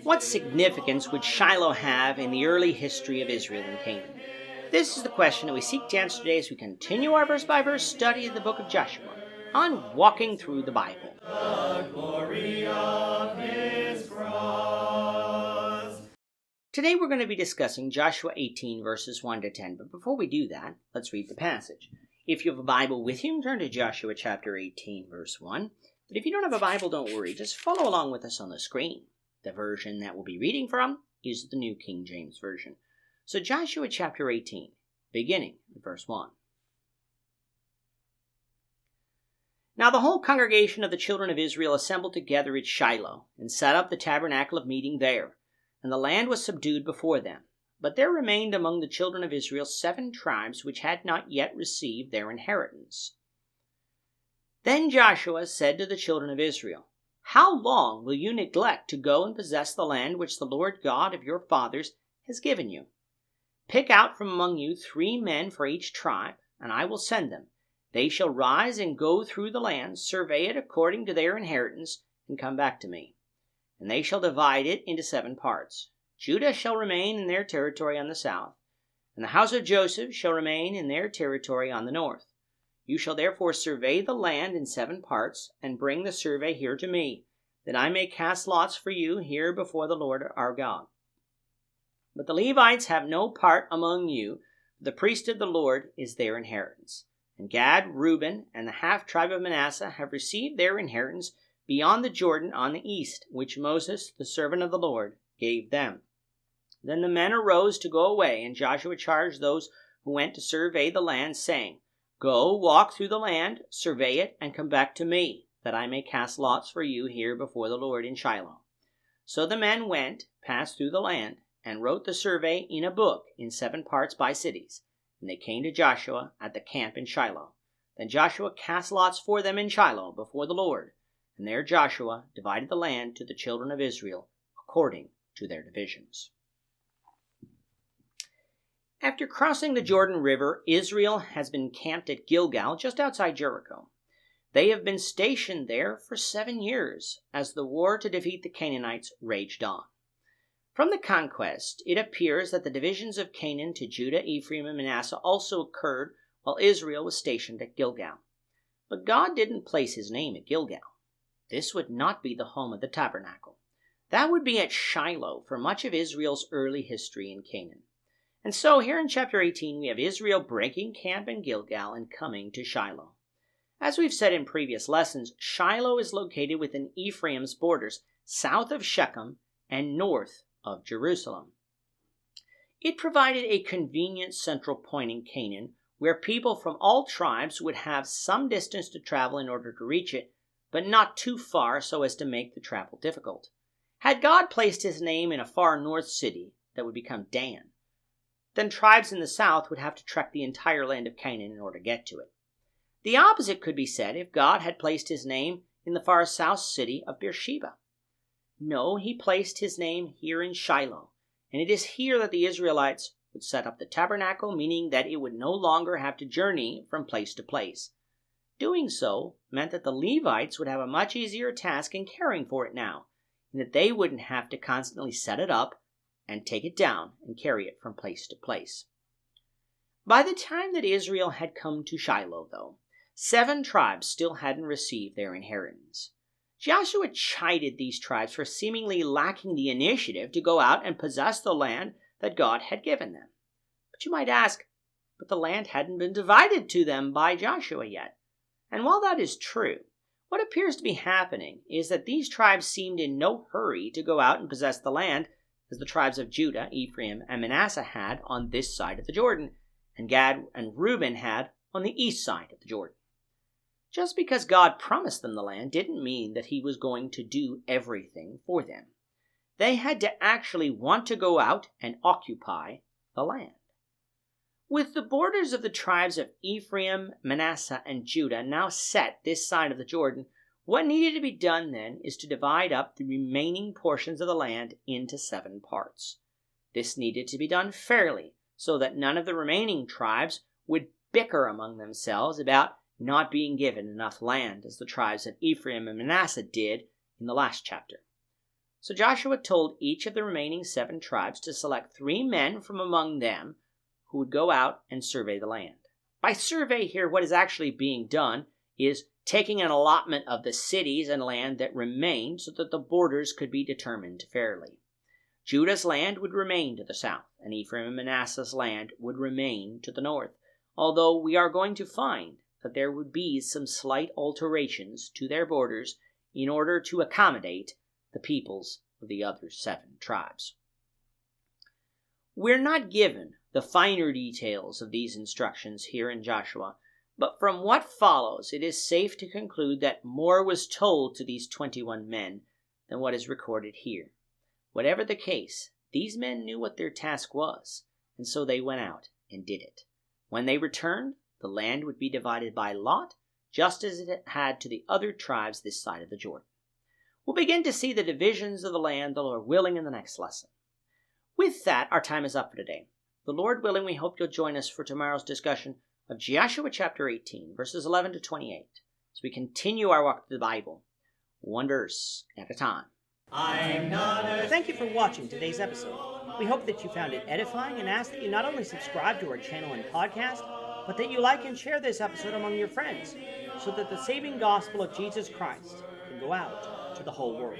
What significance would Shiloh have in the early history of Israel and Canaan? This is the question that we seek to answer today as we continue our verse-by-verse study of the book of Joshua on Walking Through the Bible. The glory of his cross. Today we're going to be discussing Joshua 18 verses 1 to 10, but before we do that, let's read the passage. If you have a Bible with you, turn to Joshua chapter 18 verse 1. But if you don't have a Bible, don't worry, just follow along with us on the screen. The version that we'll be reading from is the New King James Version. So Joshua chapter 18, beginning at verse 1. Now the whole congregation of the children of Israel assembled together at Shiloh, and set up the tabernacle of meeting there. And the land was subdued before them. But there remained among the children of Israel 7 tribes which had not yet received their inheritance. Then Joshua said to the children of Israel, How long will you neglect to go and possess the land which the Lord God of your fathers has given you? Pick out from among you 3 men for each tribe, and I will send them. They shall rise and go through the land, survey it according to their inheritance, and come back to me. And they shall divide it into 7 parts. Judah shall remain in their territory on the south, and the house of Joseph shall remain in their territory on the north. You shall therefore survey the land in 7 parts, and bring the survey here to me, that I may cast lots for you here before the Lord our God. But the Levites have no part among you, for the priest of the Lord is their inheritance. And Gad, Reuben, and the half-tribe of Manasseh have received their inheritance beyond the Jordan on the east, which Moses, the servant of the Lord, gave them. Then the men arose to go away, and Joshua charged those who went to survey the land, saying, Go, walk through the land, survey it, and come back to me, that I may cast lots for you here before the Lord in Shiloh. So the men went, passed through the land, and wrote the survey in a book in 7 parts by cities. And they came to Joshua at the camp in Shiloh. Then Joshua cast lots for them in Shiloh before the Lord. And there Joshua divided the land to the children of Israel according to their divisions. After crossing the Jordan River, Israel has been camped at Gilgal, just outside Jericho. They have been stationed there for 7 years, as the war to defeat the Canaanites raged on. From the conquest, it appears that the divisions of Canaan to Judah, Ephraim, and Manasseh also occurred while Israel was stationed at Gilgal. But God didn't place his name at Gilgal. This would not be the home of the tabernacle. That would be at Shiloh for much of Israel's early history in Canaan. And so here in chapter 18, we have Israel breaking camp in Gilgal and coming to Shiloh. As we've said in previous lessons, Shiloh is located within Ephraim's borders, south of Shechem and north of Jerusalem. It provided a convenient central point in Canaan where people from all tribes would have some distance to travel in order to reach it, but not too far so as to make the travel difficult. Had God placed his name in a far north city that would become Dan, then tribes in the south would have to trek the entire land of Canaan in order to get to it. The opposite could be said if God had placed his name in the far south city of Beersheba. No, he placed his name here in Shiloh, and it is here that the Israelites would set up the tabernacle, meaning that it would no longer have to journey from place to place. Doing so meant that the Levites would have a much easier task in caring for it now, and that they wouldn't have to constantly set it up and take it down and carry it from place to place. By the time that Israel had come to Shiloh, though, 7 tribes still hadn't received their inheritance. Joshua chided these tribes for seemingly lacking the initiative to go out and possess the land that God had given them. But you might ask, but the land hadn't been divided to them by Joshua yet. And while that is true, what appears to be happening is that these tribes seemed in no hurry to go out and possess the land, as the tribes of Judah, Ephraim, and Manasseh had on this side of the Jordan, and Gad and Reuben had on the east side of the Jordan. Just because God promised them the land didn't mean that he was going to do everything for them. They had to actually want to go out and occupy the land. With the borders of the tribes of Ephraim, Manasseh, and Judah now set this side of the Jordan, what needed to be done then is to divide up the remaining portions of the land into 7 parts. This needed to be done fairly, so that none of the remaining tribes would bicker among themselves about not being given enough land, as the tribes of Ephraim and Manasseh did in the last chapter. So Joshua told each of the remaining 7 tribes to select 3 men from among them who would go out and survey the land. By survey here, what is actually being done is taking an allotment of the cities and land that remained so that the borders could be determined fairly. Judah's land would remain to the south, and Ephraim and Manasseh's land would remain to the north, although we are going to find that there would be some slight alterations to their borders in order to accommodate the peoples of the other 7 tribes. We're not given the finer details of these instructions here in Joshua, but from what follows, it is safe to conclude that more was told to these 21 men than what is recorded here. Whatever the case, these men knew what their task was, and so they went out and did it. When they returned, the land would be divided by lot, just as it had to the other tribes this side of the Jordan. We'll begin to see the divisions of the land, the Lord willing, in the next lesson. With that, our time is up for today. The Lord willing, we hope you'll join us for tomorrow's discussion of Joshua chapter 18, verses 11 to 28, as we continue our walk through the Bible, one verse at a time. Thank you for watching today's episode. We hope that you found it edifying and ask that you not only subscribe to our channel and podcast, but that you like and share this episode among your friends, so that the saving gospel of Jesus Christ can go out to the whole world.